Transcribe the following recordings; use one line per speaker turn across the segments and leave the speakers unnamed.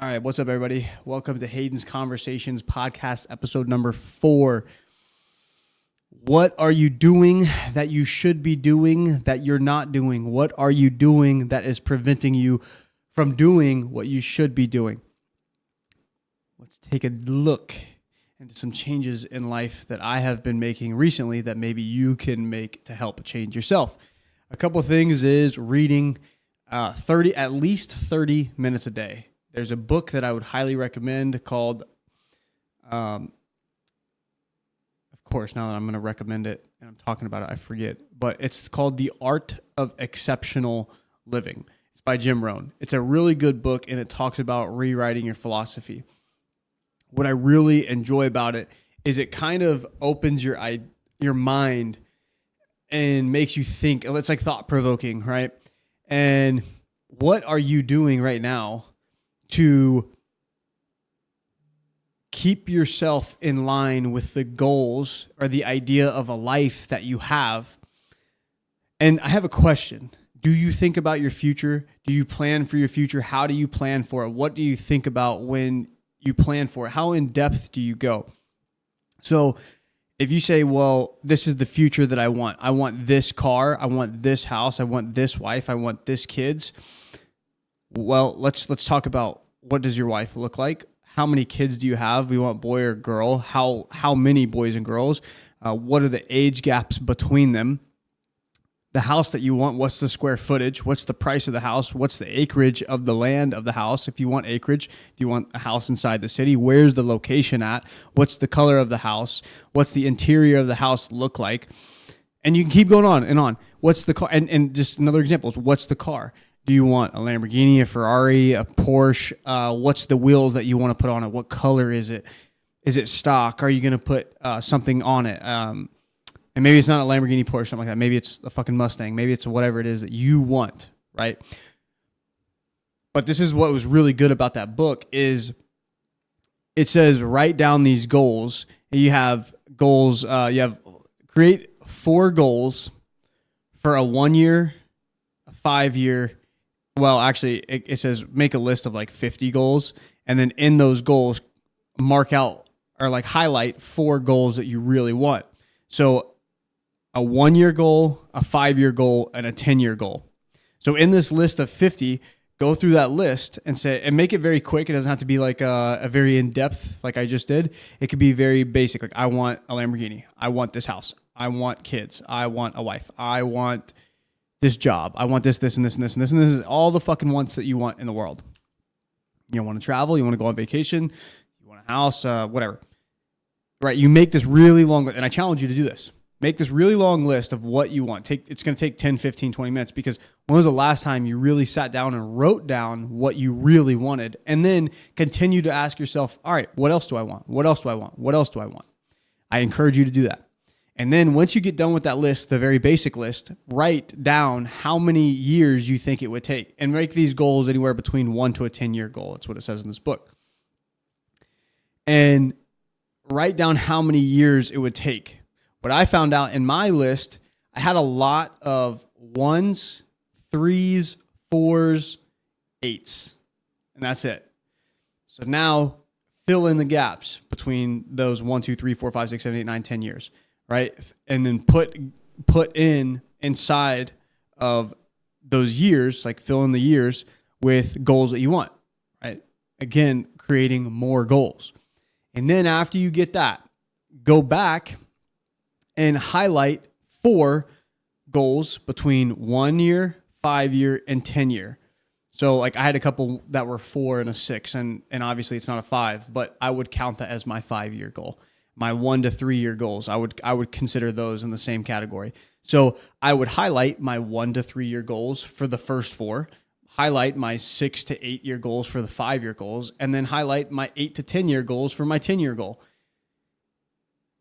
All right, what's up, everybody? Welcome to Hayden's Conversations podcast, episode number 4. What are you doing that you should be doing that you're not doing? What are you doing that is preventing you from doing what you should be doing? Let's take a look into some changes in life that I have been making recently that maybe you can make to help change yourself. A couple of things is reading at least 30 minutes a day. There's a book that I would highly recommend called, of course, now that I'm going to recommend it and I'm talking about it, I forget, but it's called The Art of Exceptional Living. It's by Jim Rohn. It's a really good book, and it talks about rewriting your philosophy. What I really enjoy about it is it kind of opens your mind and makes you think. It's like thought-provoking, right? And what are you doing right now to keep yourself in line with the goals or the idea of a life that you have? And I have a question. Do you think about your future? Do you plan for your future? How do you plan for it? What do you think about when you plan for it? How in depth do you go? So if you say, well, this is the future that I want this car, I want this house, I want this wife, I want this kids. Well, let's talk about, what does your wife look like? How many kids do you have? We want boy or girl? How many boys and girls? What are the age gaps between them? The house that you want, what's the square footage? What's the price of the house? What's the acreage of the land of the house? If you want acreage, do you want a house inside the city? Where's the location at? What's the color of the house? What's the interior of the house look like? And you can keep going on and on. What's the car? And just another example is, what's the car? Do you want a Lamborghini, a Ferrari, a Porsche? What's the wheels that you want to put on it? What color is it? Is it stock? Are you going to put something on it? And maybe it's not a Lamborghini, Porsche, something like that. Maybe it's a fucking Mustang. Maybe it's whatever it is that you want, right? But this is what was really good about that book is it says write down these goals. And you have goals. Create 4 goals for a 1 year, a 5 year. Well, actually, it says make a list of like 50 goals. And then in those goals, mark out or like highlight 4 goals that you really want. So a 1 year goal, a 5 year goal, and a 10-year goal. So in this list of 50, go through that list and make it very quick. It doesn't have to be like a very in-depth like I just did. It could be very basic. Like, I want a Lamborghini. I want this house. I want kids. I want a wife. I want this job. I want this, and this, and this, and this, and this is all the fucking wants that you want in the world. You want to travel. You want to go on vacation. You want a house, whatever. Right? You make this really long, and I challenge you to do this. Make this really long list of what you want. It's going to take 10, 15, 20 minutes, because when was the last time you really sat down and wrote down what you really wanted, and then continue to ask yourself, all right, what else do I want? What else do I want? What else do I want? I encourage you to do that. And then once you get done with that list, the very basic list, write down how many years you think it would take, and make these goals anywhere between 1 to a 10-year goal. That's what it says in this book. And write down how many years it would take. What I found out in my list, I had a lot of 1s, 3s, 4s, 8s, and that's it. So now fill in the gaps between those 1, 2, 3, 4, 5, 6, 7, 8, 9, 10 years, right? And then put in inside of those years, like fill in the years with goals that you want, right? Again, creating more goals. And then after you get that, go back and highlight 4 goals between 1 year, 5 year, and 10 year. So like I had a couple that were 4 and a 6, and obviously it's not a 5, but I would count that as my 5-year goal. My 1 to 3 year goals, I would consider those in the same category. So I would highlight my 1 to 3 year goals for the first 4, highlight my 6 to 8 year goals for the 5-year goals, and then highlight my 8 to 10 year goals for my 10-year goal.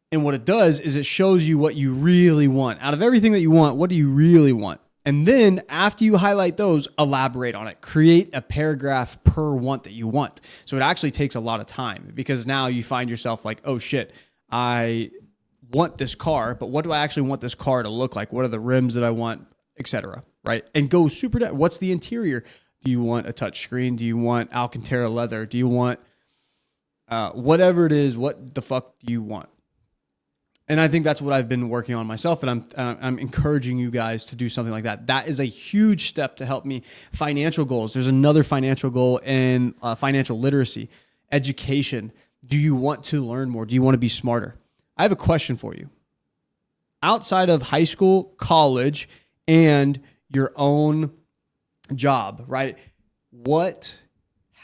And what it does is it shows you what you really want. Out of everything that you want, what do you really want? And then after you highlight those, elaborate on it. Create a paragraph per want that you want. So it actually takes a lot of time, because now you find yourself like, oh shit, I want this car, but what do I actually want this car to look like? What are the rims that I want, etc. Right? And go super down. What's the interior? Do you want a touch screen? Do you want Alcantara leather? Do you want whatever it is? What the fuck do you want? And I think that's what I've been working on myself, and I'm encouraging you guys to do something like that. That is a huge step to help me. Financial goals. There's another financial goal in financial literacy, education. Do you want to learn more? Do you want to be smarter? I have a question for you. Outside of high school, college, and your own job, right? What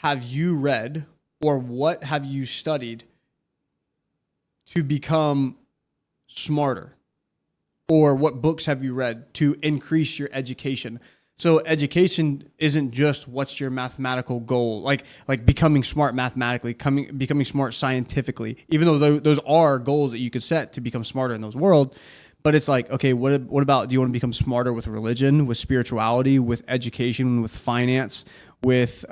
have you read or what have you studied to become smarter? Or what books have you read to increase your education? So education isn't just what's your mathematical goal, like becoming smart mathematically, becoming smart scientifically, even though those are goals that you could set to become smarter in those world. But it's like, okay, what about, do you want to become smarter with religion, with spirituality, with education, with finance, with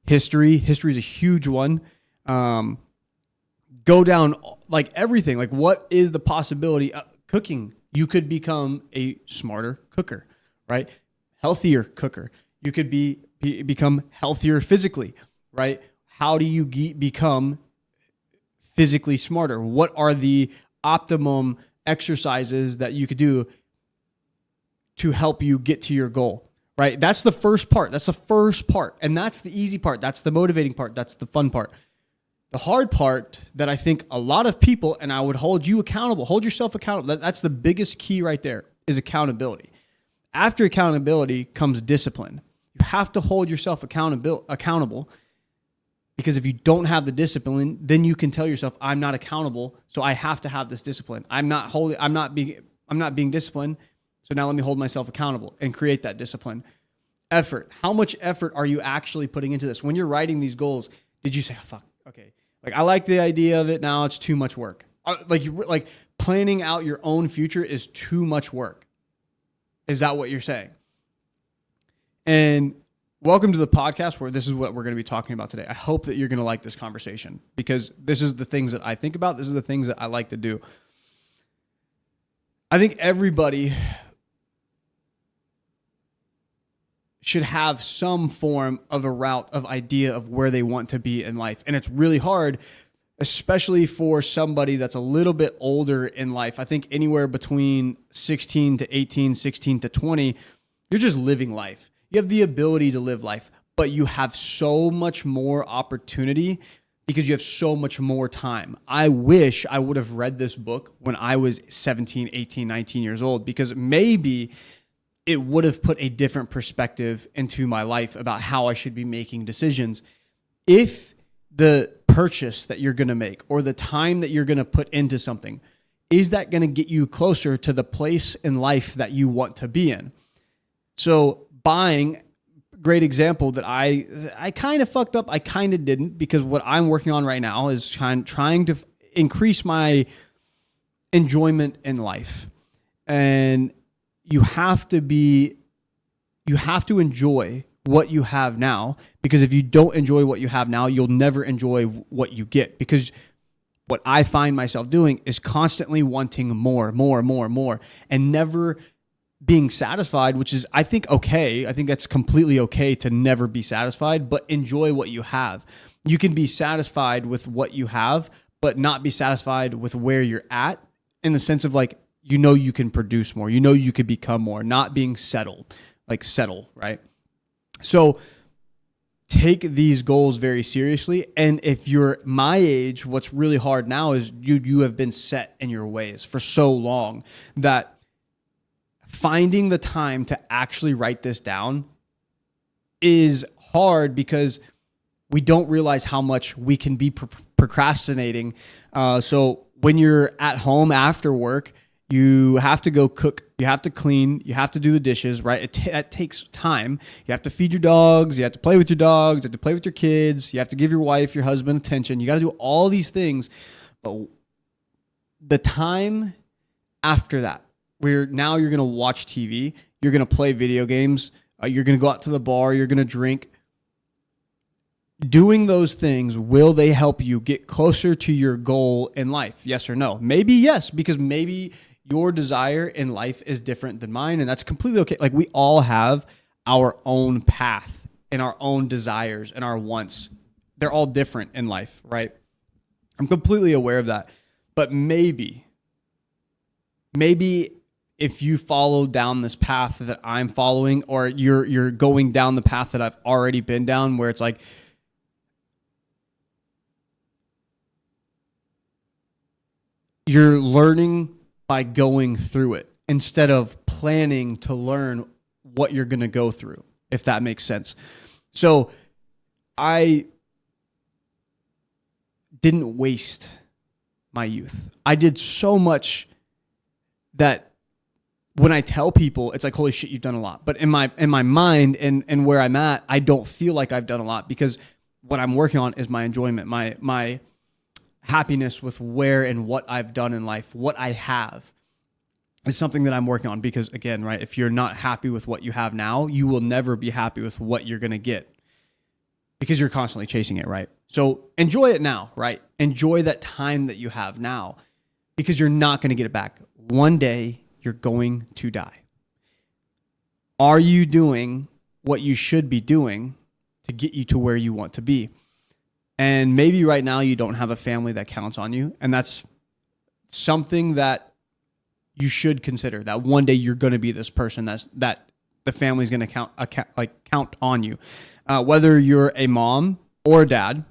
history? History is a huge one. Go down like everything. Like, what is the possibility of cooking? You could become a smarter cooker, right? Healthier cooker. You could become healthier physically, right? How do you become physically smarter? What are the optimum exercises that you could do to help you get to your goal, right? That's the first part. And that's the easy part. That's the motivating part. That's the fun part. The hard part that I think a lot of people, and I would hold yourself accountable. That's the biggest key right there, is accountability. After accountability comes discipline. You have to hold yourself accountable, because if you don't have the discipline, then you can tell yourself, I'm not accountable, so I have to have this discipline. I'm not being disciplined, so now let me hold myself accountable and create that discipline. Effort. How much effort are you actually putting into this? When you're writing these goals, did you say, oh, fuck, okay, like I like the idea of it, now it's too much work. Like planning out your own future is too much work. Is that what you're saying? And welcome to the podcast where this is what we're going to be talking about today. I hope that you're going to like this conversation, because this is the things that I think about. This is the things that I like to do. I think everybody should have some form of a route of idea of where they want to be in life. And it's really hard, especially for somebody that's a little bit older in life. I think anywhere between 16 to 18, 16 to 20, you're just living life. You have the ability to live life, but you have so much more opportunity because you have so much more time. I wish I would have read this book when I was 17, 18, 19 years old, because maybe it would have put a different perspective into my life about how I should be making decisions. If the purchase that you're going to make or the time that you're going to put into something, is that going to get you closer to the place in life that you want to be in? So buying, great example that I kind of fucked up. I kind of didn't, because what I'm working on right now is trying to increase my enjoyment in life. And you have to enjoy what you have now, because if you don't enjoy what you have now, you'll never enjoy what you get. Because what I find myself doing is constantly wanting more, and never being satisfied, which is, I think, okay. I think that's completely okay to never be satisfied, but enjoy what you have. You can be satisfied with what you have, but not be satisfied with where you're at, in the sense of like, you can produce more, you could become more, not being settle, right? So take these goals very seriously. And if you're my age, what's really hard now is you have been set in your ways for so long that finding the time to actually write this down is hard, because we don't realize how much we can be procrastinating. So when you're at home after work, you have to go cook, you have to clean, you have to do the dishes, right? That takes time. You have to feed your dogs, you have to play with your dogs, you have to play with your kids, you have to give your wife, your husband attention. You got to do all these things. But the time after that, where now you're going to watch TV, you're going to play video games, you're going to go out to the bar, you're going to drink. Doing those things, will they help you get closer to your goal in life? Yes or no? Maybe yes, because maybe your desire in life is different than mine, and that's completely okay. Like, we all have our own path and our own desires and our wants. They're all different in life, right? I'm completely aware of that. But maybe if you follow down this path that I'm following, or you're going down the path that I've already been down, where it's like, you're learning by going through it instead of planning to learn what you're going to go through, if that makes sense. So I didn't waste my youth. I did so much that when I tell people, it's like, holy shit, you've done a lot. But in my mind and where I'm at, I don't feel like I've done a lot, because what I'm working on is my enjoyment, my happiness with where and what I've done in life. What I have is something that I'm working on, because again, right, if you're not happy with what you have now, you will never be happy with what you're going to get, because you're constantly chasing it, right? So enjoy it now, right? Enjoy that time that you have now, because you're not going to get it back. One day you're going to die. Are you doing what you should be doing to get you to where you want to be? And maybe right now you don't have a family that counts on you, and that's something that you should consider, that one day you're going to be this person that the family's going to count on you. Whether you're a mom or a dad,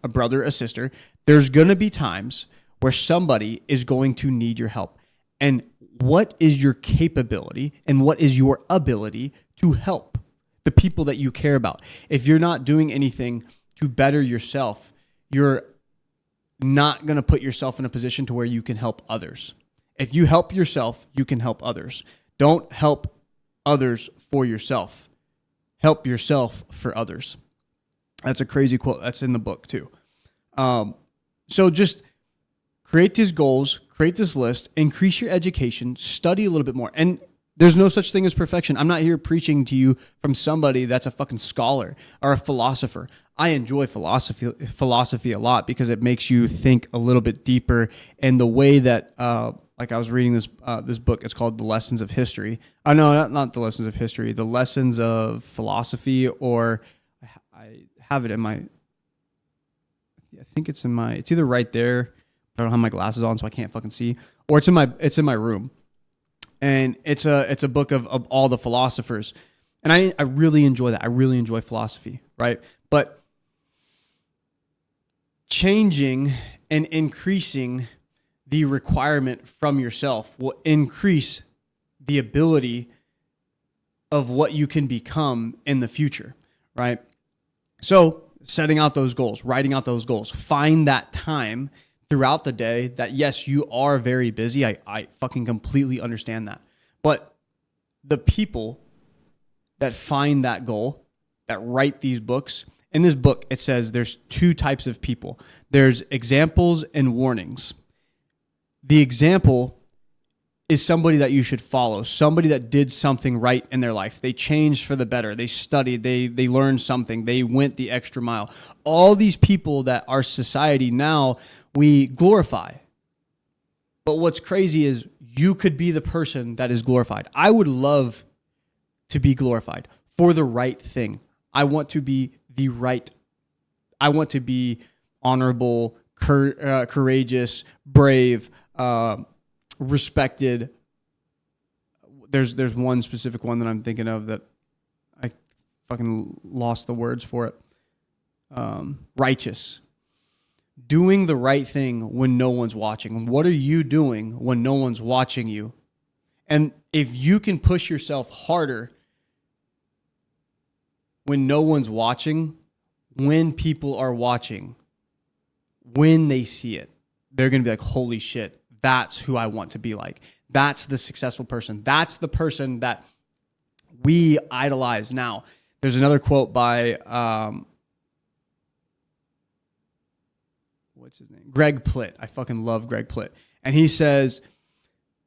a brother, a sister, there's going to be times where somebody is going to need your help. And what is your capability and what is your ability to help the people that you care about? If you're not doing anything to better yourself, you're not going to put yourself in a position to where you can help others. If you help yourself, you can help others. Don't help others for yourself. Help yourself for others. That's a crazy quote. That's in the book too. So just create these goals, create this list, increase your education, study a little bit more. And there's no such thing as perfection. I'm not here preaching to you from somebody that's a fucking scholar or a philosopher. I enjoy philosophy a lot, because it makes you think a little bit deeper. And the way that, like I was reading this book, it's called The Lessons of History. Oh, no, not The Lessons of History, The Lessons of Philosophy, or I have it in my, I think it's either right there. I don't have my glasses on, so I can't fucking see, or it's in my room. And it's a book of all the philosophers. And I really enjoy that. I really enjoy philosophy, right? But changing and increasing the requirement from yourself will increase the ability of what you can become in the future, right? So setting out those goals, writing out those goals, find that time throughout the day that, yes, you are very busy. I fucking completely understand that. But the people that find that goal, that write these books, in this book, it says there's two types of people. There's examples and warnings. The example is somebody that you should follow, somebody that did something right in their life. They changed for the better. They studied. They learned something. They went the extra mile. All these people that our society now, we glorify. But what's crazy is you could be the person that is glorified. I would love to be glorified for the right thing. I want to be I want to be honorable, courageous, brave, respected. There's one specific one that I'm thinking of that I fucking lost the words for it. Righteous. Doing the right thing when no one's watching. What are you doing when no one's watching you? And if you can push yourself harder when no one's watching, when people are watching, when they see it, they're going to be like, holy shit, that's who I want to be like. That's the successful person. That's the person that we idolize now. There's another quote by, what's his name? Greg Plitt. I fucking love Greg Plitt. And he says,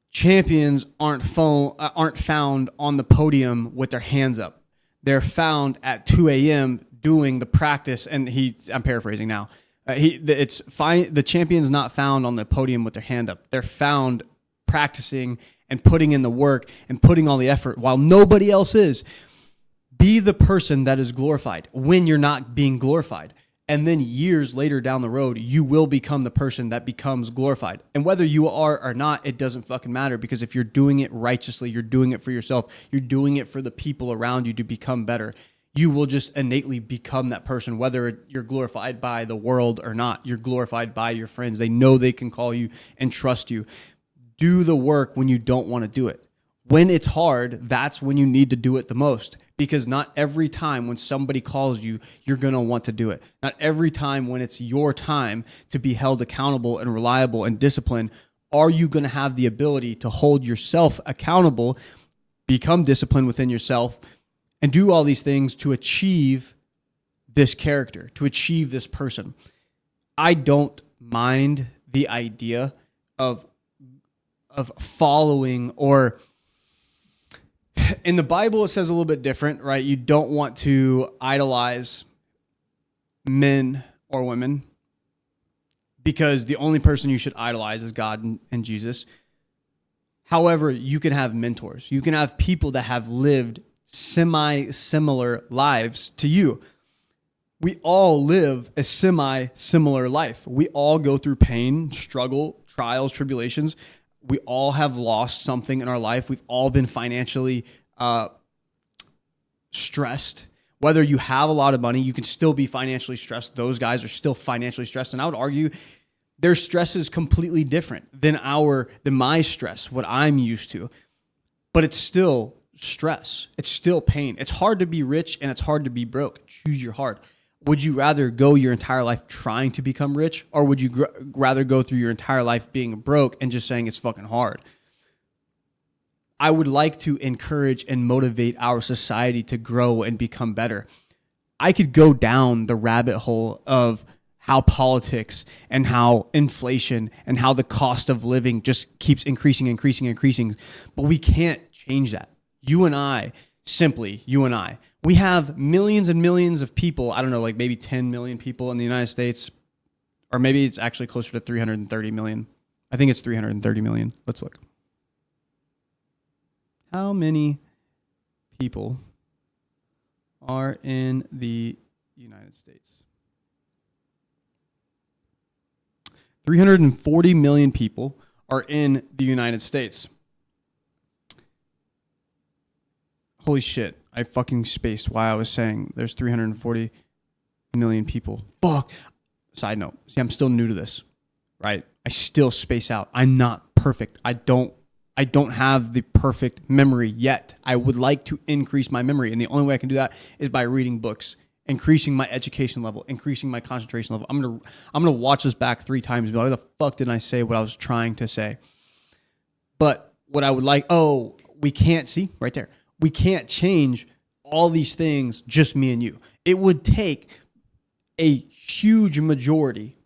champions aren't found on the podium with their hands up. They're found at 2 a.m. doing the practice. And I'm paraphrasing now. It's fine. The champion's not found on the podium with their hand up. They're found practicing and putting in the work and putting all the effort while nobody else is. Be the person that is glorified when you're not being glorified. And then years later down the road, you will become the person that becomes glorified. And whether you are or not, it doesn't fucking matter, because if you're doing it righteously, you're doing it for yourself, you're doing it for the people around you to become better, you will just innately become that person, whether you're glorified by the world or not. You're glorified by your friends. They know they can call you and trust you. Do the work when you don't want to do it. When it's hard, that's when you need to do it the most, because not every time when somebody calls you, you're going to want to do it. Not every time when it's your time to be held accountable and reliable and disciplined, are you going to have the ability to hold yourself accountable, become disciplined within yourself, and do all these things to achieve this character, to achieve this person. I don't mind the idea of following, or in the Bible, it says a little bit different, right? You don't want to idolize men or women, because the only person you should idolize is God and Jesus. However, you can have mentors. You can have people that have lived semi-similar lives to you. We all live a semi-similar life. We all go through pain, struggle, trials, tribulations. We all have lost something in our life. We've all been financially stressed. Whether you have a lot of money, you can still be financially stressed. Those guys are still financially stressed. And I would argue their stress is completely different than my stress, what I'm used to. But it's still stress. It's still pain. It's hard to be rich and it's hard to be broke. Choose your heart. Would you rather go your entire life trying to become rich, or would you rather go through your entire life being broke and just saying it's fucking hard? I would like to encourage and motivate our society to grow and become better. I could go down the rabbit hole of how politics and how inflation and how the cost of living just keeps increasing, but we can't change that. You and I, we have millions and millions of people. I don't know, like maybe 10 million people in the United States, or maybe it's actually closer to 330 million. I think it's 330 million. Let's look. How many people are in the United States? 340 million people are in the United States. Holy shit. I fucking spaced while I was saying there's 340 million people. Fuck. Side note. See, I'm still new to this, right? I still space out. I'm not perfect. I don't have the perfect memory yet. I would like to increase my memory. And the only way I can do that is by reading books, increasing my education level, increasing my concentration level. I'm gonna watch this back 3 times and be like, why the fuck didn't I say what I was trying to say? But what I would like, we can't see right there. We can't change all these things, just me and you. It would take a huge majority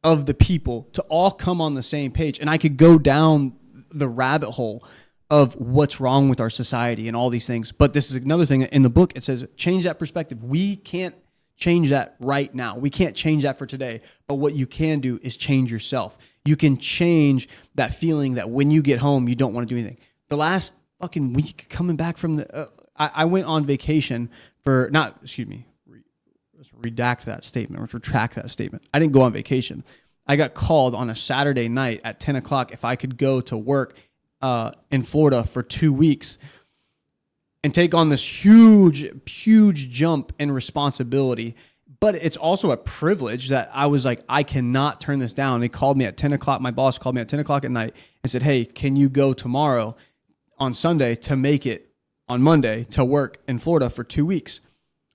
of the people to all come on the same page. And I could go down the rabbit hole of what's wrong with our society and all these things. But this is another thing in the book. It says, change that perspective. We can't change that right now. We can't change that for today. But what you can do is change yourself. You can change that feeling that when you get home, you don't want to do anything. The last fucking week coming back from I went on vacation for, let's redact that statement. Let's retract that statement. I didn't go on vacation. I got called on a Saturday night at 10 o'clock if I could go to work in Florida for 2 weeks and take on this huge jump in responsibility. But it's also a privilege that I was like, I cannot turn this down. They called me at 10 o'clock. My boss called me at 10 o'clock at night and said, hey, can you go tomorrow on Sunday to make it on Monday to work in Florida for 2 weeks?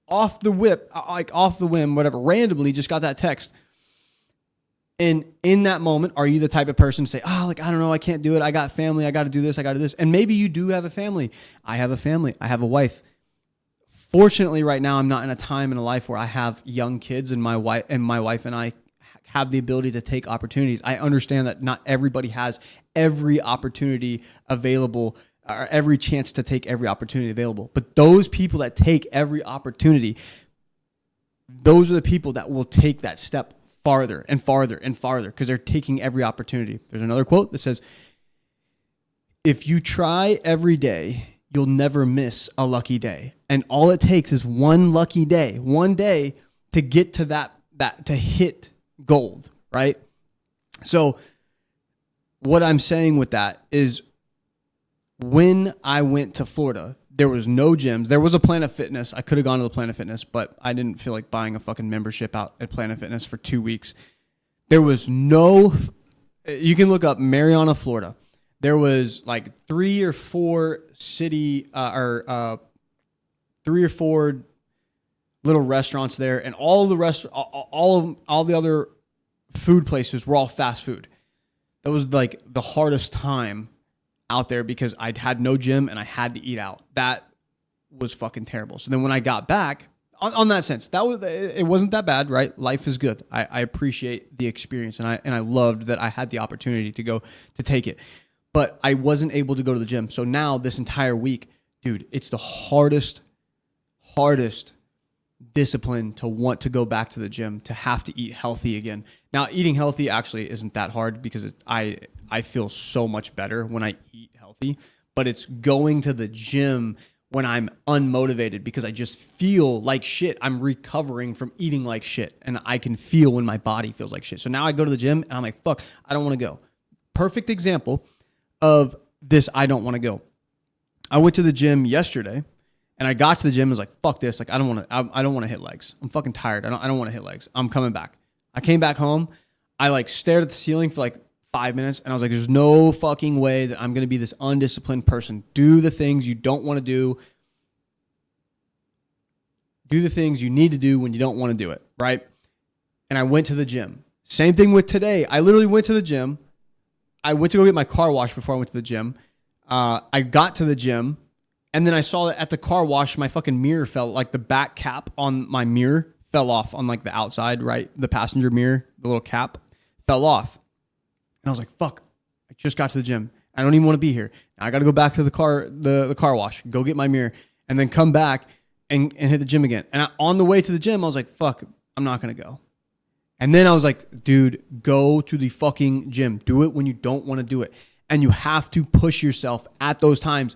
Off the whim, whatever, randomly just got that text. And in that moment, are you the type of person to say, I don't know, I can't do it. I got family. I got to do this. I got to do this. And maybe you do have a family. I have a family. I have a wife. Fortunately, right now, I'm not in a time in a life where I have young kids, and my wife and I have the ability to take opportunities. I understand that not everybody has every opportunity available, or every chance to take every opportunity available. But those people that take every opportunity, those are the people that will take that step farther and farther and farther, because they're taking every opportunity. There's another quote that says, if you try every day, you'll never miss a lucky day. And all it takes is one lucky day, one day to get to that to hit gold, right? So what I'm saying with that is when I went to Florida, there was no gyms. There was a Planet Fitness. I could have gone to the Planet Fitness, but I didn't feel like buying a fucking membership out at Planet Fitness for 2 weeks. There was no, you can look up Mariana, Florida. There was like 3 or 4 city, 3 or 4 little restaurants there, and all the other food places were all fast food. That was like the hardest time out there because I'd had no gym and I had to eat out. That was fucking terrible. So then when I got back, on that sense, it wasn't that bad, right? Life is good. I appreciate the experience, and I loved that I had the opportunity to go to take it. But I wasn't able to go to the gym. So now this entire week, dude, it's the hardest discipline to want to go back to the gym, to have to eat healthy again. Now, eating healthy actually isn't that hard because I feel so much better when I eat healthy, but it's going to the gym when I'm unmotivated because I just feel like shit. I'm recovering from eating like shit, and I can feel when my body feels like shit. So now I go to the gym and I'm like, fuck, I don't want to go. Perfect example of this. I don't want to go. I went to the gym yesterday. And I got to the gym and was like, fuck this. Like, I don't want to hit legs. I'm fucking tired. I don't want to hit legs. I'm coming back. I came back home. I like stared at the ceiling for like 5 minutes. And I was like, there's no fucking way that I'm going to be this undisciplined person. Do the things you don't want to do. Do the things you need to do when you don't want to do it. Right. And I went to the gym. Same thing with today. I literally went to the gym. I went to go get my car washed before I went to the gym. I got to the gym. And then I saw that at the car wash, my fucking mirror fell, like the back cap on my mirror fell off on like the outside, right? The passenger mirror, the little cap fell off. And I was like, fuck, I just got to the gym. I don't even want to be here. Now I got to go back to the car wash, go get my mirror, and then come back and hit the gym again. And on the way to the gym, I was like, fuck, I'm not going to go. And then I was like, dude, go to the fucking gym. Do it when you don't want to do it. And you have to push yourself at those times.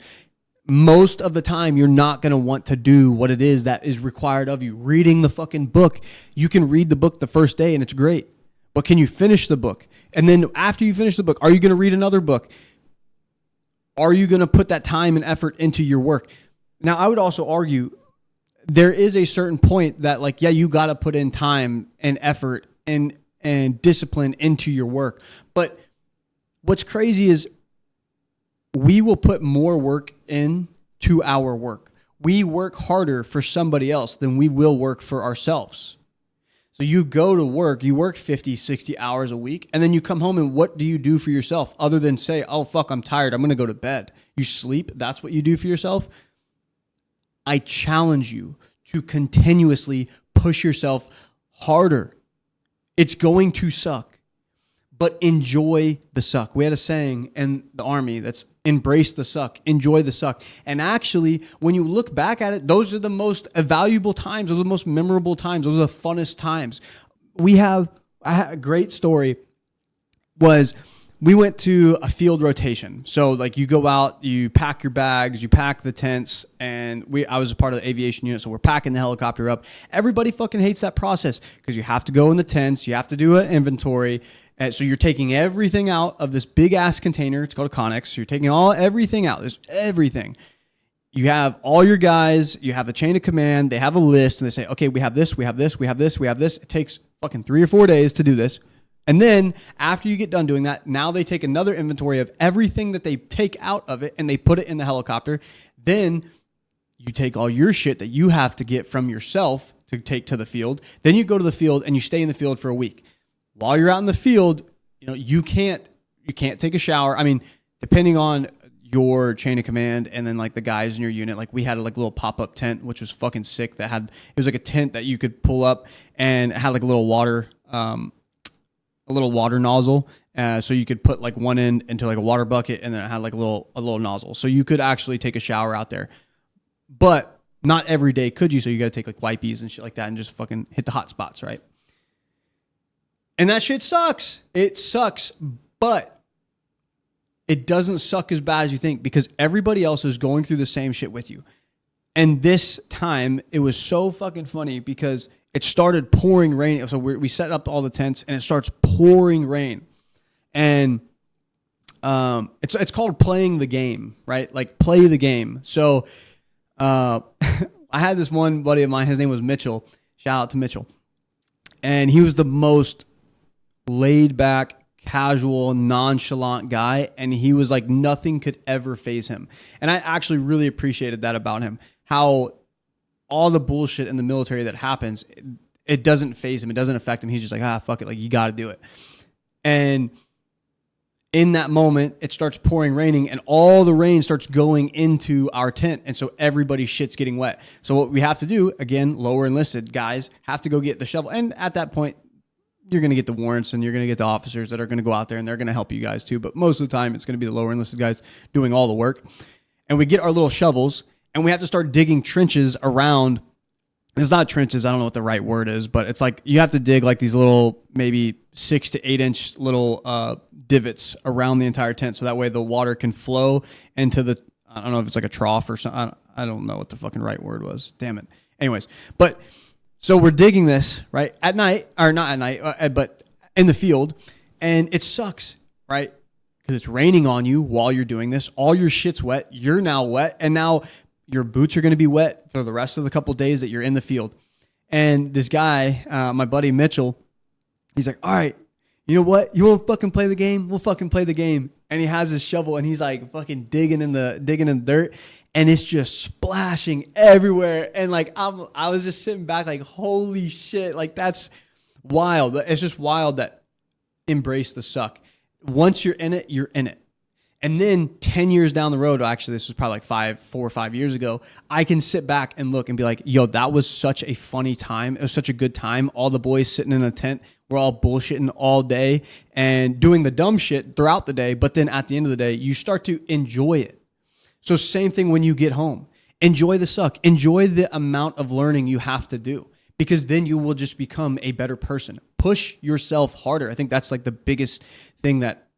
Most of the time, you're not going to want to do what it is that is required of you. Reading the fucking book. You can read the book the first day and it's great. But can you finish the book? And then after you finish the book, are you going to read another book? Are you going to put that time and effort into your work? Now, I would also argue there is a certain point that like, yeah, you got to put in time and effort and discipline into your work. But what's crazy is we will put more work into our work. We work harder for somebody else than we will work for ourselves. So you go to work, you work 50, 60 hours a week, and then you come home and what do you do for yourself other than say, oh, fuck, I'm tired, I'm going to go to bed. You sleep, that's what you do for yourself. I challenge you to continuously push yourself harder. It's going to suck, but enjoy the suck. We had a saying in the Army that's embrace the suck, enjoy the suck. And actually, when you look back at it, those are the most valuable times. Those are the most memorable times. Those are the funnest times. I had a great story was we went to a field rotation. So like you go out, you pack your bags, you pack the tents, and I was a part of the aviation unit, so we're packing the helicopter up. Everybody fucking hates that process because you have to go in the tents, you have to do an inventory. So you're taking everything out of this big ass container. It's called a Connex. You're taking everything out. There's everything. You have all your guys. You have the chain of command. They have a list and they say, okay, we have this, we have this, we have this, we have this. It takes fucking 3 or 4 days to do this. And then after you get done doing that, now they take another inventory of everything that they take out of it and they put it in the helicopter. Then you take all your shit that you have to get from yourself to take to the field. Then you go to the field and you stay in the field for a week. While you're out in the field, you can't take a shower. I mean, depending on your chain of command and then like the guys in your unit, like we had like a little pop-up tent, which was fucking sick. It was like a tent that you could pull up and it had like a little water nozzle. So you could put like one end into like a water bucket and then it had like a little nozzle. So you could actually take a shower out there, but not every day could you. So you got to take like wipies and shit like that and just fucking hit the hot spots. Right. And that shit sucks. It sucks, but it doesn't suck as bad as you think because everybody else is going through the same shit with you. And this time it was so fucking funny because it started pouring rain. So we set up all the tents and it starts pouring rain. And it's called playing the game, right? Like play the game. So I had this one buddy of mine, his name was Mitchell. Shout out to Mitchell. And he was the most laid back, casual, nonchalant guy. And he was like, nothing could ever faze him. And I actually really appreciated that about him. How all the bullshit in the military that happens, it doesn't faze him. It doesn't affect him. He's just like, fuck it. Like, you got to do it. And in that moment, it starts pouring, raining, and all the rain starts going into our tent. And so everybody's shit's getting wet. So what we have to do, again, lower enlisted guys have to go get the shovel. And at that point, you're going to get the warrants and you're going to get the officers that are going to go out there and they're going to help you guys too. But most of the time, it's going to be the lower enlisted guys doing all the work. And we get our little shovels and we have to start digging trenches around. It's not trenches. I don't know what the right word is, but it's like you have to dig like these little maybe 6 to 8 inch little divots around the entire tent. So that way the water can flow into the, I don't know if it's like a trough or something. I don't know what the fucking right word was. Damn it. Anyways, but so we're digging this right at night, or not at night, but in the field. And it sucks, right? Because it's raining on you while you're doing this. All your shit's wet. You're now wet. And now your boots are going to be wet for the rest of the couple days that you're in the field. And this guy, my buddy Mitchell, he's like, all right, you know what? You want to fucking play the game? We'll fucking play the game. And he has his shovel and he's like fucking digging in the dirt. And it's just splashing everywhere. And like, I was just sitting back like, holy shit. Like, that's wild. It's just wild that embrace the suck. Once you're in it, you're in it. And then 10 years down the road, actually, this was probably like 4 or 5 years ago, I can sit back and look and be like, yo, that was such a funny time. It was such a good time. All the boys sitting in a tent, we're all bullshitting all day and doing the dumb shit throughout the day. But then at the end of the day, you start to enjoy it. So same thing when you get home. Enjoy the suck. Enjoy the amount of learning you have to do, because then you will just become a better person. Push yourself harder. I think that's like the biggest thing that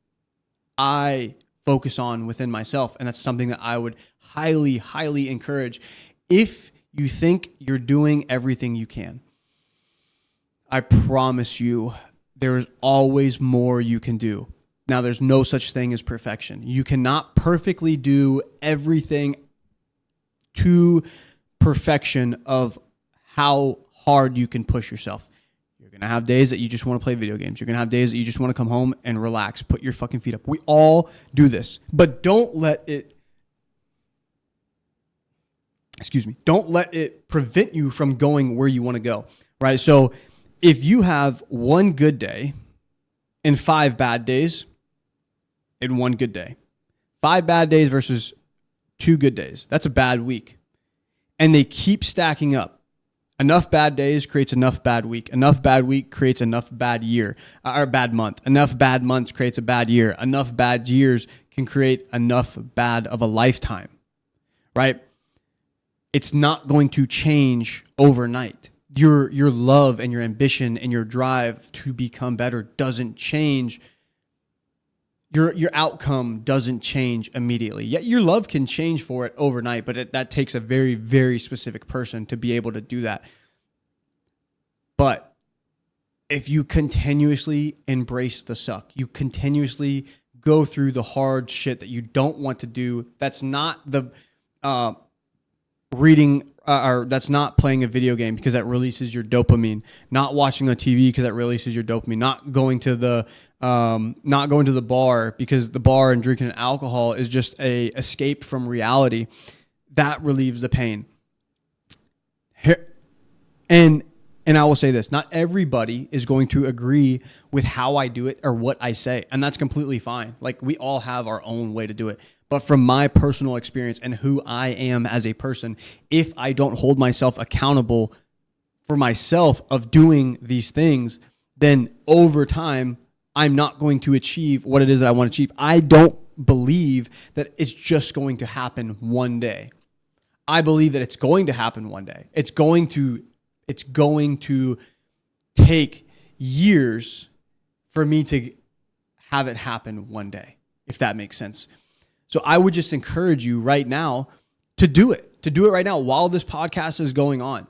I focus on within myself. And that's something that I would highly, highly encourage. If you think you're doing everything you can, I promise you there is always more you can do. Now, there's no such thing as perfection. You cannot perfectly do everything to perfection of how hard you can push yourself. You're going to have days that you just want to play video games. You're going to have days that you just want to come home and relax, put your fucking feet up. We all do this, but don't let it prevent you from going where you want to go, right? So if you have one good day and 5 bad days in one good day, 5 bad days versus 2 good days, that's a bad week. And they keep stacking up. Enough bad days creates enough bad week. Enough bad week creates enough bad year, or bad month. Enough bad months creates a bad year. Enough bad years can create enough bad of a lifetime, right? It's not going to change overnight. Your love and your ambition and your drive to become better doesn't change. Your outcome doesn't change immediately. Yet your love can change for it overnight, but that takes a very, very specific person to be able to do that. But if you continuously embrace the suck, you continuously go through the hard shit that you don't want to do, that's not the reading or that's not playing a video game because that releases your dopamine, not watching on TV because that releases your dopamine, not going to the bar because the bar and drinking alcohol is just a escape from reality. That relieves the pain. And I will say this, not everybody is going to agree with how I do it or what I say. And that's completely fine. Like, we all have our own way to do it. But from my personal experience and who I am as a person, if I don't hold myself accountable for myself of doing these things, then over time, I'm not going to achieve what it is that I want to achieve. I don't believe that it's just going to happen one day. I believe that it's going to happen one day. It's going to take years for me to have it happen one day, if that makes sense. So I would just encourage you right now to do it, to do it right now while this podcast is going on.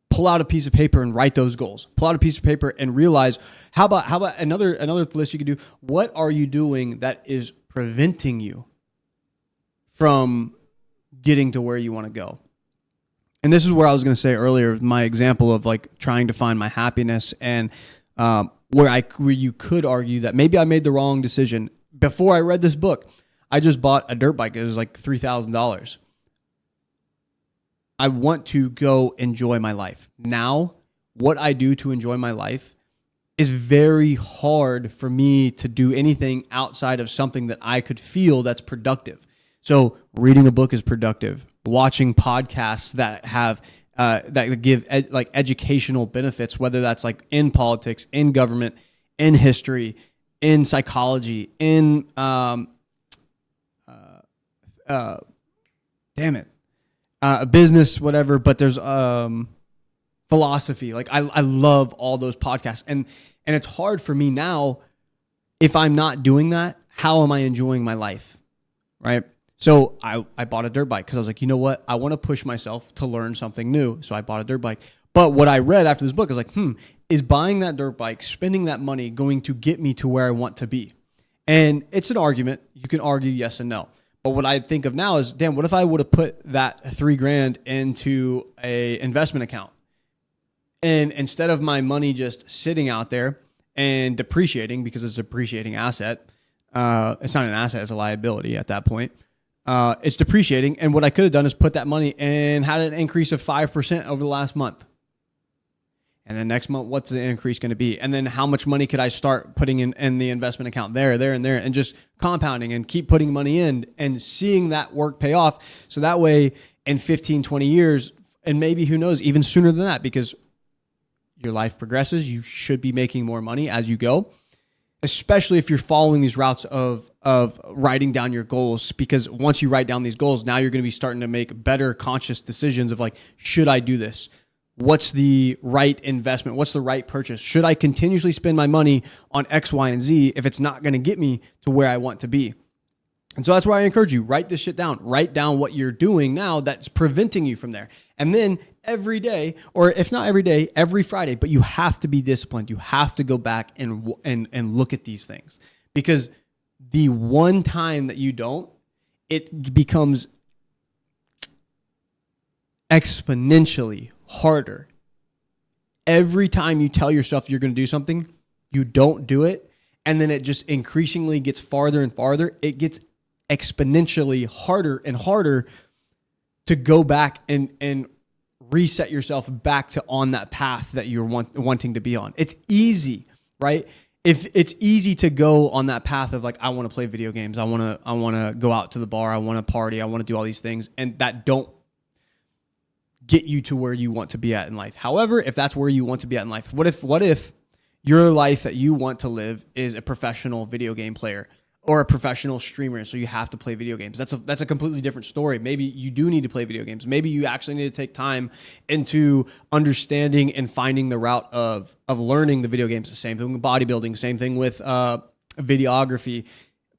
Pull out a piece of paper and write those goals. Pull out a piece of paper and realize, how about another list you could do? What are you doing that is preventing you from getting to where you want to go? And this is where I was going to say earlier, my example of like trying to find my happiness, and where you could argue that maybe I made the wrong decision. Before I read this book, I just bought a dirt bike. It was like $3,000. I want to go enjoy my life. Now, what I do to enjoy my life is very hard for me to do anything outside of something that I could feel that's productive. So reading a book is productive. Watching podcasts that have that give like educational benefits, whether that's like in politics, in government, in history, in psychology, in business, whatever. But there's philosophy. Like I love all those podcasts, and it's hard for me now. If I'm not doing that, how am I enjoying my life? Right. So I bought a dirt bike because I was like, you know what? I want to push myself to learn something new. So I bought a dirt bike. But what I read after this book, I was like, is buying that dirt bike, spending that money going to get me to where I want to be? And it's an argument. You can argue yes and no. But what I think of now is, damn, what if I would have put that $3,000 into a investment account? And instead of my money just sitting out there and depreciating, because it's a depreciating asset, it's not an asset, it's a liability at that point. It's depreciating. And what I could have done is put that money and had an increase of 5% over the last month. And then next month, what's the increase going to be? And then how much money could I start putting in the investment account there, and just compounding and keep putting money in and seeing that work pay off. So that way in 15, 20 years, and maybe who knows, even sooner than that, because your life progresses, you should be making more money as you go, especially if you're following these routes of writing down your goals. Because once you write down these goals, now you're going to be starting to make better conscious decisions of like, should I do this? What's the right investment? What's the right purchase? Should I continuously spend my money on X, Y, and Z if it's not going to get me to where I want to be? And so that's why I encourage you, write this shit down. Write down what you're doing now that's preventing you from there. And then every day, or if not every day, every Friday, but you have to be disciplined. You have to go back and look at these things, because the one time that you don't, it becomes exponentially harder. Every time you tell yourself you're going to do something, you don't do it. And then it just increasingly gets farther and farther. It gets exponentially harder and harder to go back and reset yourself back to on that path that you're wanting to be on. It's easy, right? If it's easy to go on that path of like, I want to play video games, I want to go out to the bar, I want to party, I want to do all these things, and that don't get you to where you want to be at in life. However, if that's where you want to be at in life, what if your life that you want to live is a professional video game player or a professional streamer, so you have to play video games? That's a completely different story. Maybe you do need to play video games. Maybe you actually need to take time into understanding and finding the route of learning the video games. The same thing with bodybuilding, same thing with videography,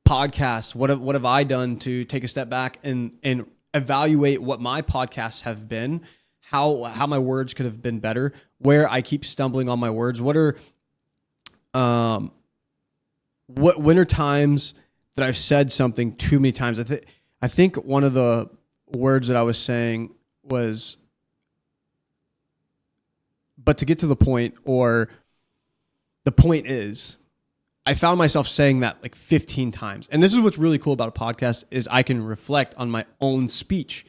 podcasts. What have I done to take a step back and evaluate what my podcasts have been, how my words could have been better, where I keep stumbling on my words, when are times that I've said something too many times. I think one of the words that I was saying was, but to get to the point, or the point is, I found myself saying that like 15 times. And this is what's really cool about a podcast, is I can reflect on my own speech.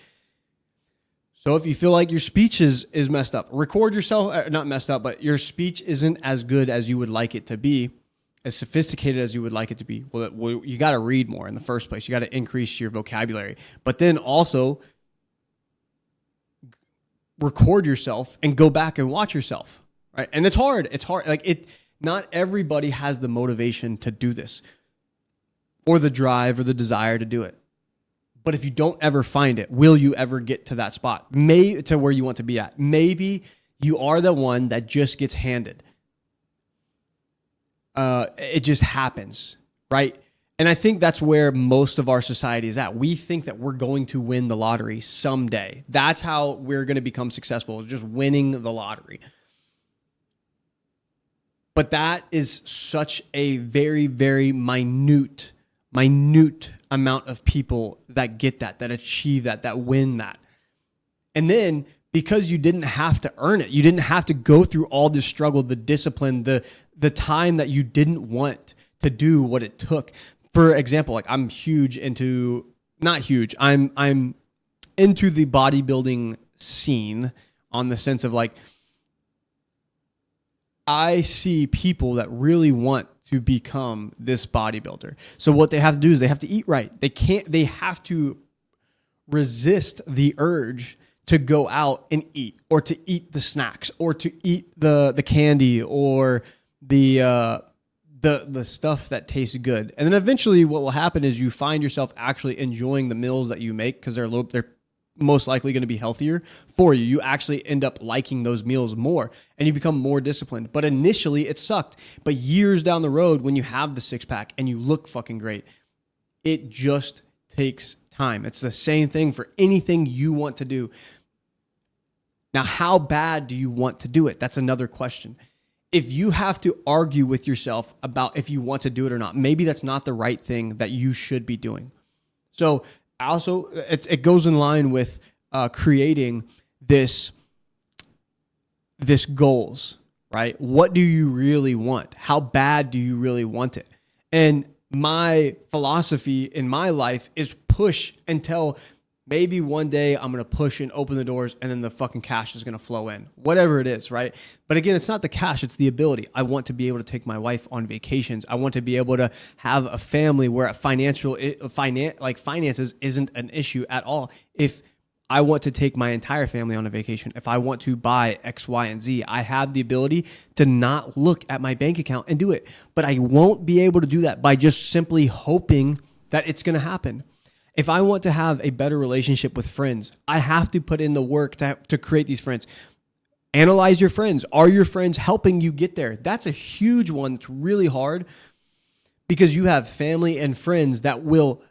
So if you feel like your speech is messed up, record yourself, not messed up, but your speech isn't as good as you would like it to be, as sophisticated as you would like it to be. Well, you got to read more in the first place. You got to increase your vocabulary, but then also record yourself and go back and watch yourself. Right. And it's hard. Not everybody has the motivation to do this, or the drive or the desire to do it. But if you don't ever find it, will you ever get to that spot? To where you want to be at? Maybe you are the one that just gets handed. It just happens, right? And I think that's where most of our society is at. We think that we're going to win the lottery someday. That's how we're going to become successful, is just winning the lottery. But that is such a very, very minute amount of people that get that achieve that win that. And then because you didn't have to earn it, you didn't have to go through all this struggle, the discipline, the time that you didn't want to do what it took. For example, like I'm into the bodybuilding scene, on the sense of like, I see people that really want to become this bodybuilder. So what they have to do is they have to eat right. They have to resist the urge to go out and eat, or to eat the snacks, or to eat the candy, or the stuff that tastes good. And then eventually what will happen is you find yourself actually enjoying the meals that you make, because they're most likely going to be healthier for you. You actually end up liking those meals more, and you become more disciplined. But initially it sucked. But years down the road, when you have the six pack and you look fucking great, it just takes time. It's the same thing for anything you want to do. Now, how bad do you want to do it? That's another question. If you have to argue with yourself about if you want to do it or not, maybe that's not the right thing that you should be doing. So also, it goes in line with creating this goals, right? What do you really want? How bad do you really want it? And my philosophy in my life is push until maybe one day I'm going to push and open the doors, and then the fucking cash is going to flow in, whatever it is, right? But again, it's not the cash, it's the ability. I want to be able to take my wife on vacations. I want to be able to have a family where finances isn't an issue at all. If I want to take my entire family on a vacation, if I want to buy X, Y, and Z, I have the ability to not look at my bank account and do it. But I won't be able to do that by just simply hoping that it's going to happen. If I want to have a better relationship with friends, I have to put in the work to create these friends. Analyze your friends. Are your friends helping you get there? That's a huge one. It's really hard, because you have family and friends that will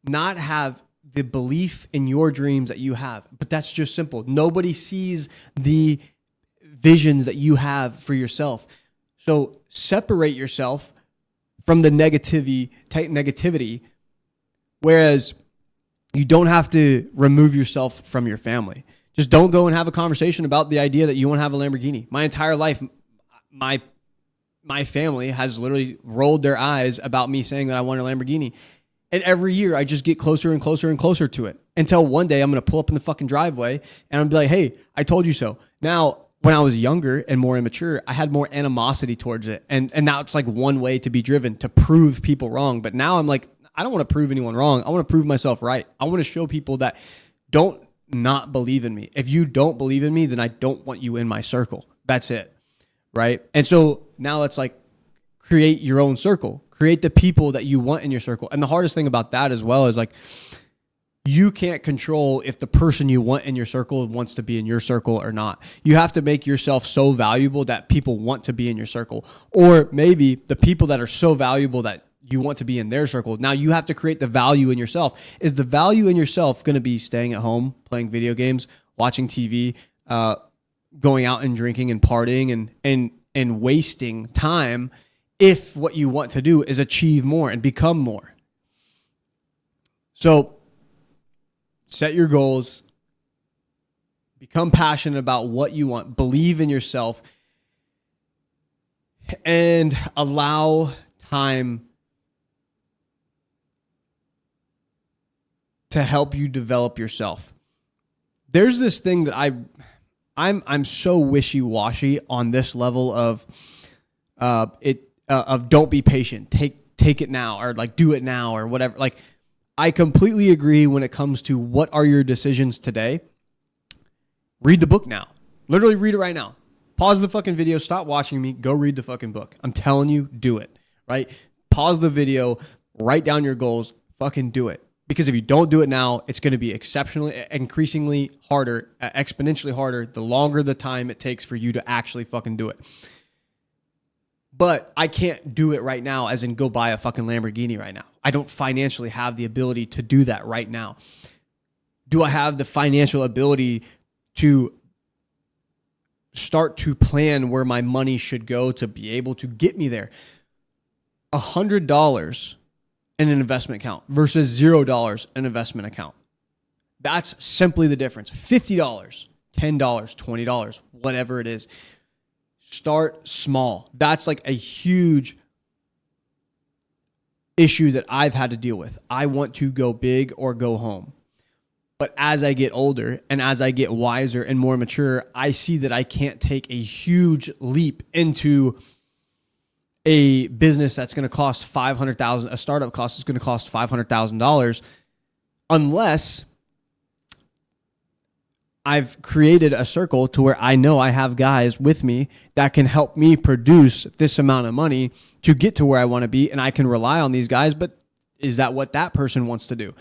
not have the belief in your dreams that you have. But that's just simple. Nobody sees the visions that you have for yourself. So separate yourself from the negativity. Whereas you don't have to remove yourself from your family. Just don't go and have a conversation about the idea that you want to have a Lamborghini. My entire life, my family has literally rolled their eyes about me saying that I want a Lamborghini. And every year I just get closer and closer and closer to it, until one day I'm going to pull up in the fucking driveway and I'm be like, hey, I told you so. Now, when I was younger and more immature, I had more animosity towards it. And now it's like one way to be driven, to prove people wrong. But now I'm like, I don't want to prove anyone wrong. I want to prove myself right. I want to show people that don't not believe in me. If you don't believe in me, then I don't want you in my circle. That's it, right? And so now it's like, create your own circle. Create the people that you want in your circle. And the hardest thing about that as well is like, you can't control if the person you want in your circle wants to be in your circle or not. You have to make yourself so valuable that people want to be in your circle. Or maybe the people that are so valuable that you want to be in their circle. Now you have to create the value in yourself. Is the value in yourself going to be staying at home, playing video games, watching TV, going out and drinking and partying and wasting time, if what you want to do is achieve more and become more? So set your goals, become passionate about what you want, believe in yourself, and allow time to help you develop yourself. There's this thing that I'm so wishy-washy on this level of don't be patient. Take it now, or like do it now, or whatever. Like, I completely agree when it comes to what are your decisions today. Read the book now. Literally read it right now. Pause the fucking video, stop watching me, go read the fucking book. I'm telling you, do it, right? Pause the video, write down your goals, fucking do it. Because if you don't do it now, it's going to be increasingly harder, exponentially harder, the longer the time it takes for you to actually fucking do it. But I can't do it right now, as in go buy a fucking Lamborghini right now. I don't financially have the ability to do that right now. Do I have the financial ability to start to plan where my money should go to be able to get me there? $100 in an investment account versus $0 in an investment account. That's simply the difference. $50, $10, $20, whatever it is. Start small. That's like a huge issue that I've had to deal with. I want to go big or go home. But as I get older and as I get wiser and more mature, I see that I can't take a huge leap into a business that's going to cost $500,000. A startup cost is going to cost $500,000 unless I've created a circle to where I know I have guys with me that can help me produce this amount of money to get to where I want to be. And I can rely on these guys, but is that what that person wants to do?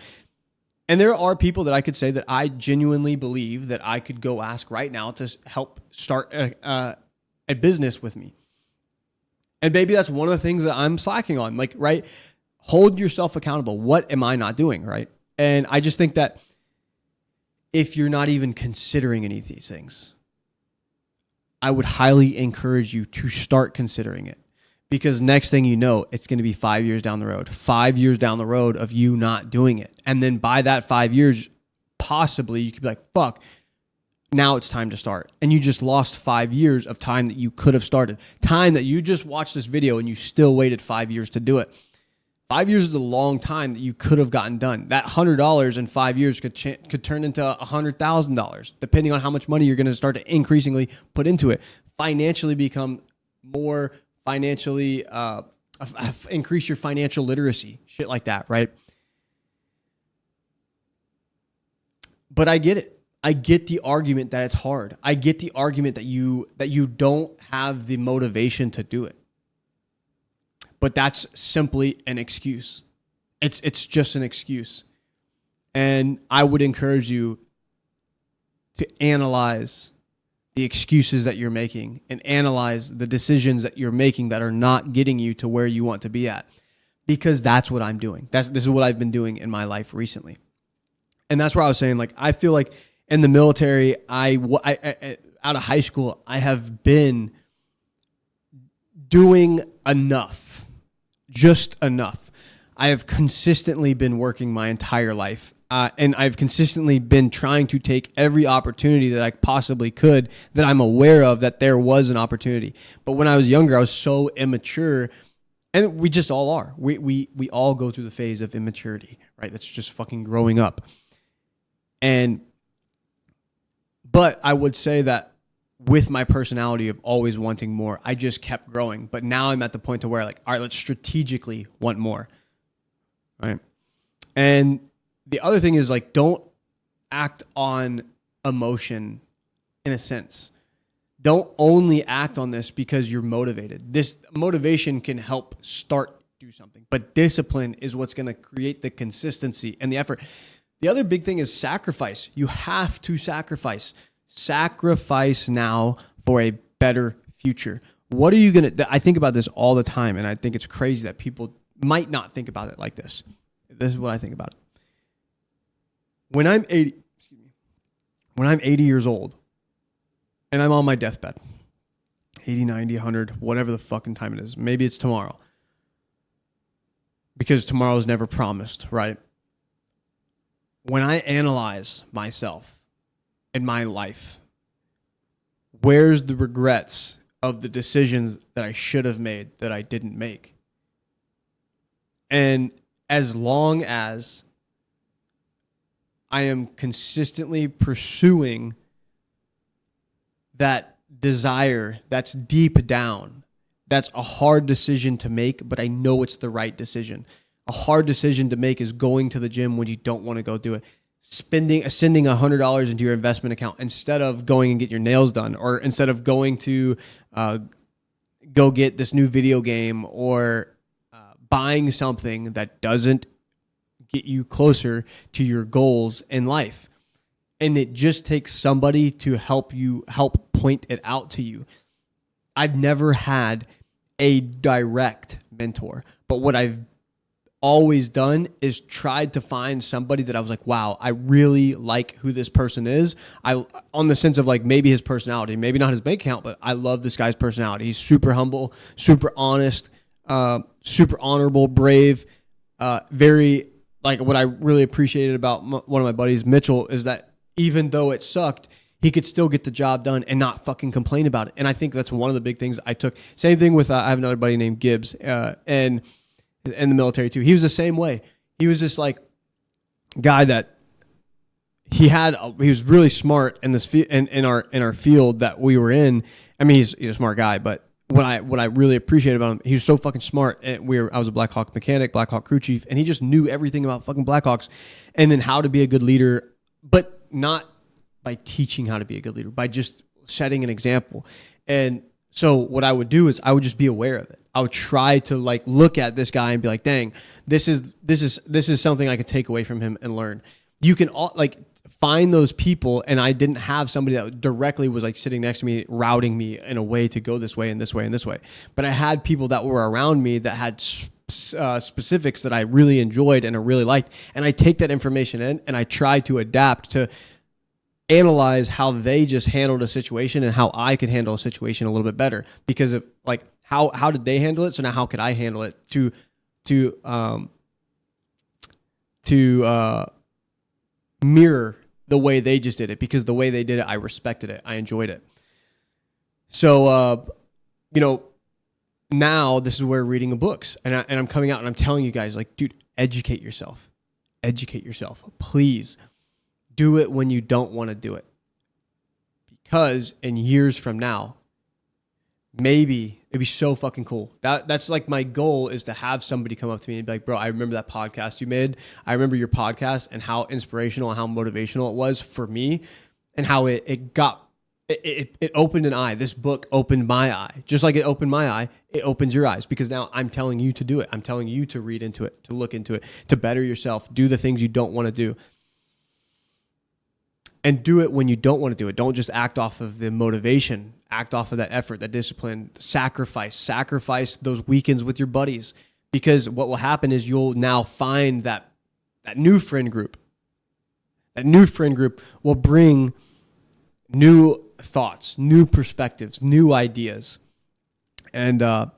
And there are people that I could say that I genuinely believe that I could go ask right now to help start a business with me. And maybe that's one of the things that I'm slacking on. Like, right? Hold yourself accountable. What am I not doing, right? And I just think that if you're not even considering any of these things, I would highly encourage you to start considering it. Because next thing you know, it's going to be 5 years down the road. 5 years down the road of you not doing it. And then by that 5 years, possibly you could be like, fuck, now it's time to start. And you just lost 5 years of time that you could have started. Time that you just watched this video and you still waited 5 years to do it. 5 years is a long time that you could have gotten done. That $100 in 5 years could turn into $100,000, depending on how much money you're going to start to increasingly put into it. Financially become more financially, increase your financial literacy, shit like that, right? But I get it. I get the argument that it's hard. I get the argument that you don't have the motivation to do it. But that's simply an excuse. It's just an excuse. And I would encourage you to analyze the excuses that you're making and analyze the decisions that you're making that are not getting you to where you want to be at. Because that's what I'm doing. This is what I've been doing in my life recently. And that's where I was saying, like, I feel like in the military, I out of high school, I have been doing enough, just enough. I have consistently been working my entire life. And I've consistently been trying to take every opportunity that I possibly could, that I'm aware of that there was an opportunity. But when I was younger, I was so immature, and we just all are. We all go through the phase of immaturity, right? That's just fucking growing up. But I would say that with my personality of always wanting more, I just kept growing. But now I'm at the point to where, like, all right, let's strategically want more, right? And the other thing is, like, don't act on emotion in a sense. Don't only act on this because you're motivated. This motivation can help start do something, but discipline is what's going to create the consistency and the effort. The other big thing is sacrifice. You have to sacrifice. Sacrifice now for a better future. What are you going to... I think about this all the time, and I think it's crazy that people might not think about it like this. This is what I think about it. When I'm 80 years old and I'm on my deathbed, 80, 90, 100, whatever the fucking time it is, maybe it's tomorrow, because tomorrow is never promised, right? When I analyze myself and my life, where's the regrets of the decisions that I should have made that I didn't make? And as long as I am consistently pursuing that desire that's deep down, that's a hard decision to make, but I know it's the right decision. A hard decision to make is going to the gym when you don't want to go do it. Sending $100 into your investment account instead of going and get your nails done, or instead of going to go get this new video game, or buying something that doesn't get you closer to your goals in life. And it just takes somebody to help point it out to you. I've never had a direct mentor. But what I've always done is tried to find somebody that I was like, wow, I really like who this person is. On the sense of like maybe his personality, maybe not his bank account, but I love this guy's personality. He's super humble, super honest, super honorable, brave, very like what I really appreciated about one of my buddies, Mitchell, is that even though it sucked, he could still get the job done and not fucking complain about it. And I think that's one of the big things I took. Same thing with, I have another buddy named Gibbs, and in the military too. He was the same way. He was this like guy that he was really smart in this in our field that we were in. I mean, he's a smart guy, but what I really appreciate about him, he was so fucking smart. And I was a Black Hawk mechanic, Black Hawk crew chief, and he just knew everything about fucking Black Hawks, and then how to be a good leader, but not by teaching how to be a good leader, by just setting an example. And so what I would do is I would just be aware of it. I would try to like look at this guy and be like, dang, this is something I could take away from him and learn. You can like find those people, and I didn't have somebody that directly was like sitting next to me, routing me in a way to go this way and this way and this way. But I had people that were around me that had specifics that I really enjoyed and I really liked. And I take that information in and I try to adapt to analyze how they just handled a situation and how I could handle a situation a little bit better, because of like how did they handle it, so now how could I handle it to mirror the way they just did it, because the way they did it, I respected it, I enjoyed it. So now this is where reading the books, and I'm coming out and I'm telling you guys, like, dude, educate yourself, please. Do it when you don't want to do it. Because in years from now, maybe it'd be so fucking cool. That's like my goal, is to have somebody come up to me and be like, bro, I remember that podcast you made. I remember your podcast and how inspirational and how motivational it was for me, and how it opened an eye. This book opened my eye. Just like it opened my eye, it opens your eyes, because now I'm telling you to do it. I'm telling you to read into it, to look into it, to better yourself, do the things you don't want to do. And do it when you don't want to do it. Don't just act off of the motivation. Act off of that effort, that discipline. Sacrifice those weekends with your buddies. Because what will happen is you'll now find that new friend group. That new friend group will bring new thoughts, new perspectives, new ideas. And I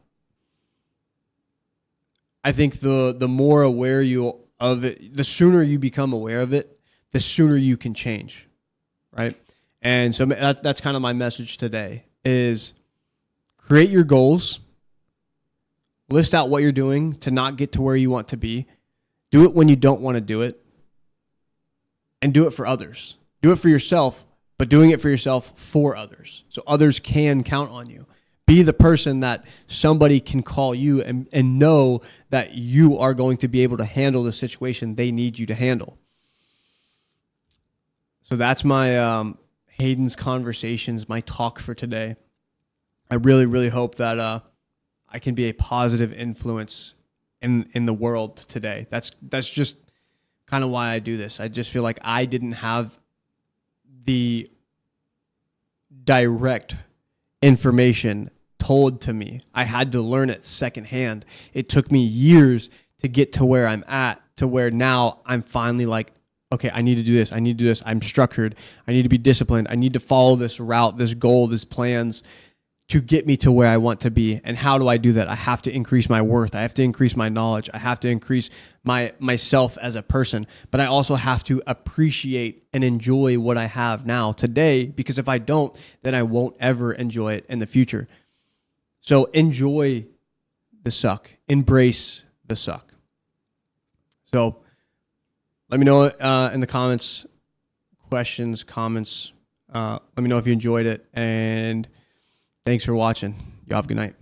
think the more aware you of it, the sooner you become aware of it, the sooner you can change. Right. And so that's kind of my message today, is create your goals, list out what you're doing to not get to where you want to be, do it when you don't want to do it, and do it for others. Do it for yourself, but doing it for yourself for others, so others can count on you. Be the person that somebody can call you and know that you are going to be able to handle the situation they need you to handle. So that's my Hayden's Conversations, my talk for today. I really, really hope that I can be a positive influence in the world today. That's just kind of why I do this. I just feel like I didn't have the direct information told to me. I had to learn it secondhand. It took me years to get to where I'm at, to where now I'm finally like, okay, I need to do this. I need to do this. I'm structured. I need to be disciplined. I need to follow this route, this goal, this plans to get me to where I want to be. And how do I do that? I have to increase my worth. I have to increase my knowledge. I have to increase myself as a person. But I also have to appreciate and enjoy what I have now today, because if I don't, then I won't ever enjoy it in the future. So enjoy the suck. Embrace the suck. So let me know in the comments, questions, comments. Let me know if you enjoyed it. And thanks for watching. You have a good night.